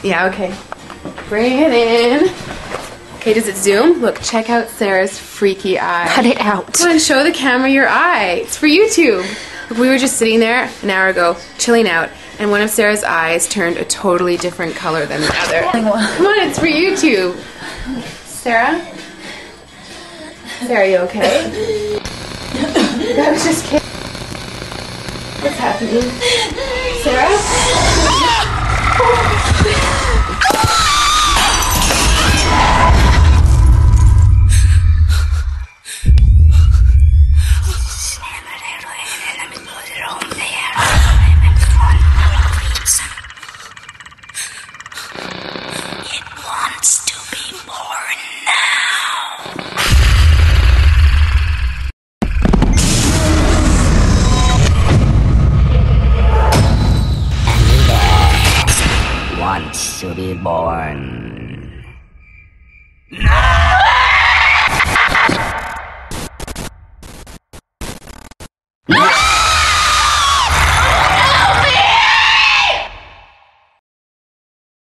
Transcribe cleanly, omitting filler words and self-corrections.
Yeah, okay. Bring it in. Okay, does it zoom? Look, check out Sarah's freaky eye. Cut it out. Come on, show the camera your eye. It's for YouTube. Look, we were just sitting there an hour ago, chilling out, and one of Sarah's eyes turned a totally different color than the other. Come on, it's for YouTube. Sarah? Sarah, are you okay? I was just kidding. What's happening? Sarah? It wants to be born now. Wants to be born. No!